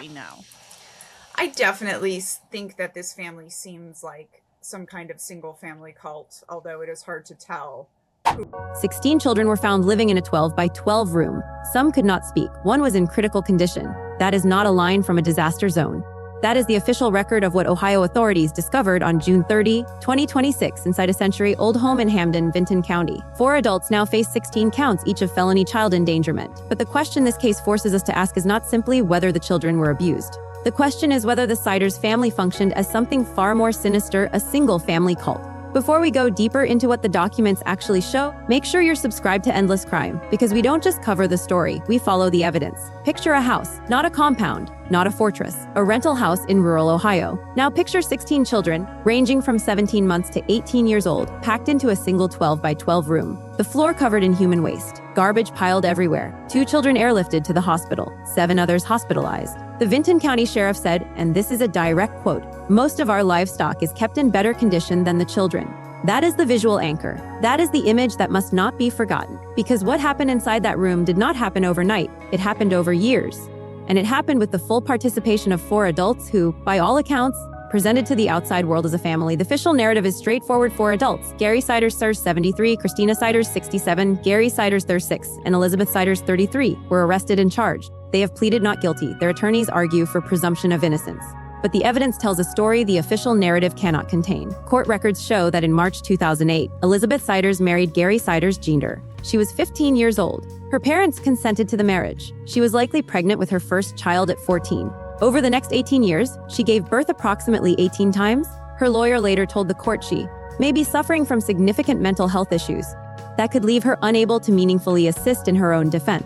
we know. I definitely think that this family seems like some kind of single family cult, although it is hard to tell. 16 children were found living in a 12 by 12 room. Some could not speak. One was in critical condition. That is not a line from a disaster zone. That is the official record of what Ohio authorities discovered on June 30, 2026, inside a century-old home in Hamden, Vinton County. 4 adults now face 16 counts, each of felony child endangerment. But the question this case forces us to ask is not simply whether the children were abused. The question is whether the Siders family functioned as something far more sinister, a single-family cult. Before we go deeper into what the documents actually show, make sure you're subscribed to Endless Cryme, because we don't just cover the story, we follow the evidence. Picture a house, not a compound, not a fortress, a rental house in rural Ohio. Now picture 16 children, ranging from 17 months to 18 years old, packed into a single 12 by 12 room. The floor covered in human waste, garbage piled everywhere, 2 children airlifted to the hospital, 7 others hospitalized. The Vinton County Sheriff said, and this is a direct quote, "Most of our livestock is kept in better condition than the children." That is the visual anchor. That is the image that must not be forgotten. Because what happened inside that room did not happen overnight. It happened over years. And it happened with the full participation of 4 adults who, by all accounts, presented to the outside world as a family. The official narrative is straightforward. 4 adults, Gary Siders, 73, Christina Siders, 67, Gary Siders, 36, and Elizabeth Siders, 33, were arrested and charged. They have pleaded not guilty. Their attorneys argue for presumption of innocence. But the evidence tells a story the official narrative cannot contain. Court records show that in March 2008, Elizabeth Siders married Gary Siders Jr. She was 15 years old. Her parents consented to the marriage. She was likely pregnant with her first child at 14. Over the next 18 years, she gave birth approximately 18 times. Her lawyer later told the court she may be suffering from significant mental health issues that could leave her unable to meaningfully assist in her own defense.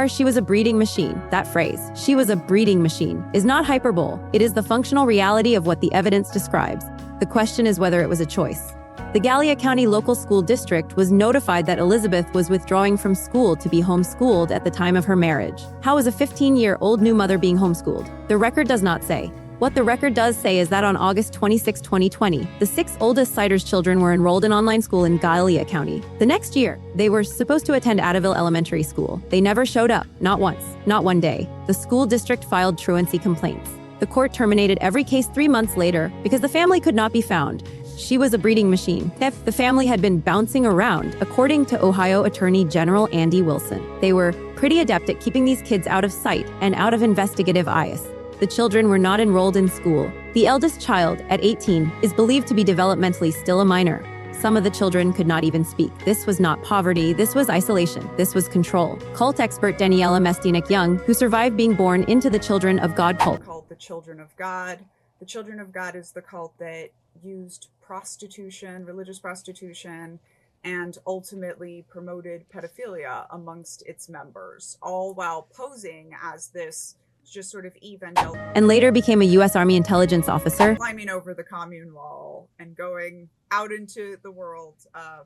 She was a breeding machine. That phrase, "she was a breeding machine," is not hyperbole. It is the functional reality of what the evidence describes. The question is whether it was a choice. The Gallia County Local School District was notified that Elizabeth was withdrawing from school to be homeschooled at the time of her marriage. How is a 15-year-old new mother being homeschooled? The record does not say. What the record does say is that on August 26, 2020, the 6 oldest Siders children were enrolled in online school in Gallia County. The next year, they were supposed to attend Attaville Elementary School. They never showed up, not once, not one day. The school district filed truancy complaints. The court terminated every case 3 months later because the family could not be found. She was a breeding machine. The family had been bouncing around, according to Ohio Attorney General Andy Wilson. They were pretty adept at keeping these kids out of sight and out of investigative eyes. The children were not enrolled in school. The eldest child, at 18, is believed to be developmentally still a minor. Some of the children could not even speak. This was not poverty, this was isolation, this was control. Cult expert Daniela Mestinek-Young, who survived being born into the Children of God cult. Called the Children of God. The Children of God is the cult that used prostitution, religious prostitution, and ultimately promoted pedophilia amongst its members, all while posing as this just sort of evangelical, and later became a U.S. Army intelligence officer, climbing over the commune wall and going out into the world.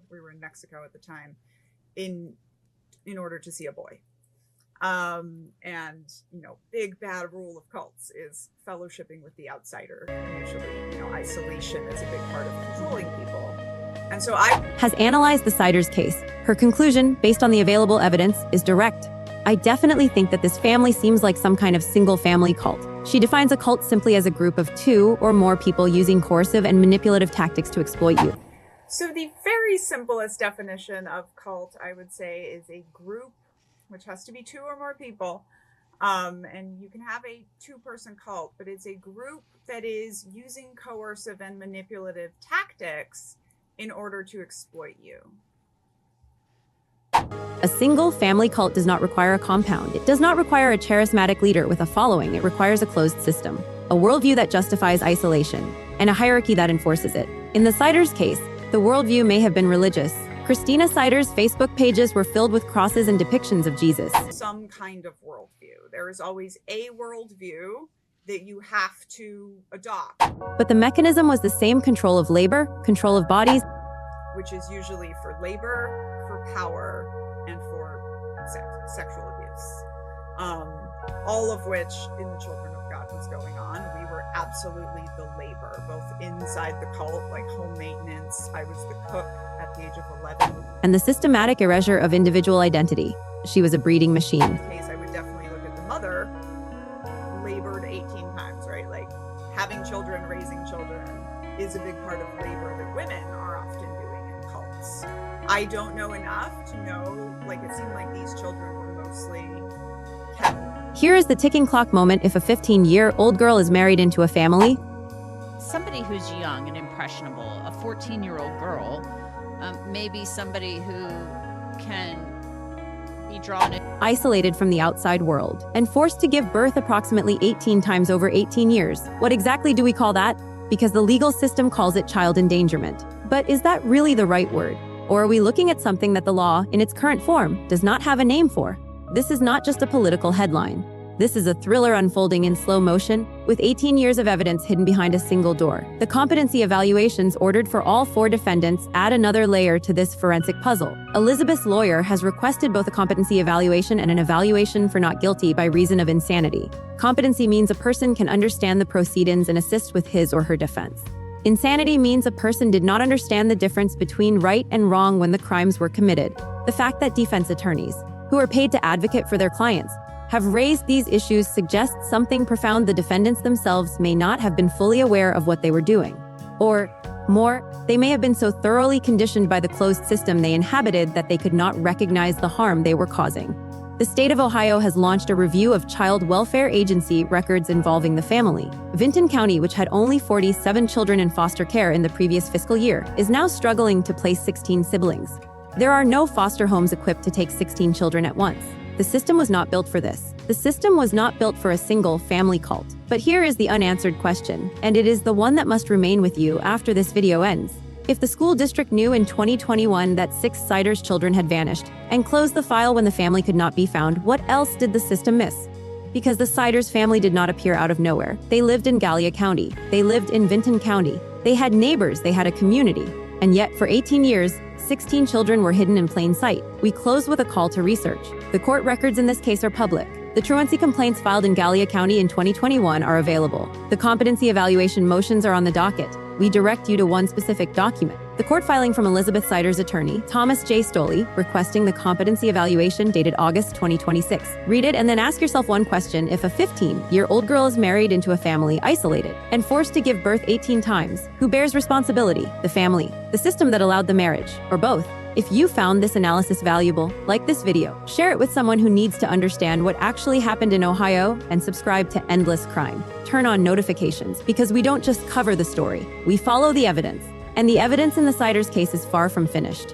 We were in Mexico at the time, in order to see a boy. And big bad rule of cults is fellowshipping with the outsider. Usually, isolation is a big part of controlling people. And so I has analyzed the Siders case. Her conclusion, based on the available evidence, is direct. I definitely think that this family seems like some kind of single-family cult. She defines a cult simply as a group of 2 or more people using coercive and manipulative tactics to exploit you. So the very simplest definition of cult, I would say, is a group, which has to be 2 or more people. And you can have a 2-person cult, but it's a group that is using coercive and manipulative tactics in order to exploit you. A single family cult does not require a compound. It does not require a charismatic leader with a following. It requires a closed system, a worldview that justifies isolation, and a hierarchy that enforces it. In the Siders case, the worldview may have been religious. Christina Siders' Facebook pages were filled with crosses and depictions of Jesus. Some kind of worldview. There is always a worldview that you have to adopt. But the mechanism was the same: control of labor, control of bodies, which is usually for labor, for power, and for sexual abuse. All of which in the Children of God was going on. We were absolutely the labor, both inside the cult, like home maintenance. I was the cook at the age of 11. And the systematic erasure of individual identity. She was a breeding machine. In this case, I would definitely look at the mother labored 18 times, right? Like having children, raising children is a big part of labor that women are often doing in cults. I don't know enough to know, like it seemed like these children were mostly kept. Here is the ticking clock moment if a 15-year-old girl is married into a family. Somebody who's young and impressionable, a 14-year-old girl, maybe somebody who can be drawn in. Isolated from the outside world and forced to give birth approximately 18 times over 18 years. What exactly do we call that? Because the legal system calls it child endangerment. But is that really the right word? Or are we looking at something that the law, in its current form, does not have a name for? This is not just a political headline. This is a thriller unfolding in slow motion, with 18 years of evidence hidden behind a single door. The competency evaluations ordered for all 4 defendants add another layer to this forensic puzzle. Elizabeth's lawyer has requested both a competency evaluation and an evaluation for not guilty by reason of insanity. Competency means a person can understand the proceedings and assist with his or her defense. Insanity means a person did not understand the difference between right and wrong when the crimes were committed. The fact that defense attorneys, who are paid to advocate for their clients, have raised these issues suggests something profound. The defendants themselves may not have been fully aware of what they were doing. Or, more, they may have been so thoroughly conditioned by the closed system they inhabited that they could not recognize the harm they were causing. The state of Ohio has launched a review of child welfare agency records involving the family. Vinton County, which had only 47 children in foster care in the previous fiscal year, is now struggling to place 16 siblings. There are no foster homes equipped to take 16 children at once. The system was not built for this. The system was not built for a single family cult. But here is the unanswered question, and it is the one that must remain with you after this video ends. If the school district knew in 2021 that 6 Siders children had vanished and closed the file when the family could not be found, what else did the system miss? Because the Siders family did not appear out of nowhere. They lived in Gallia County. They lived in Vinton County. They had neighbors. They had a community. And yet, for 18 years, 16 children were hidden in plain sight. We close with a call to research. The court records in this case are public. The truancy complaints filed in Gallia County in 2021 are available. The competency evaluation motions are on the docket. We direct you to one specific document. The court filing from Elizabeth Sider's attorney, Thomas J. Stoley, requesting the competency evaluation dated August 2026. Read it and then ask yourself one question. If a 15-year-old girl is married into a family, isolated, and forced to give birth 18 times, who bears responsibility? The family, the system that allowed the marriage, or both? If you found this analysis valuable, like this video, share it with someone who needs to understand what actually happened in Ohio, and subscribe to Endless Crime. Turn on notifications, because we don't just cover the story, we follow the evidence. And the evidence in the Siders case is far from finished.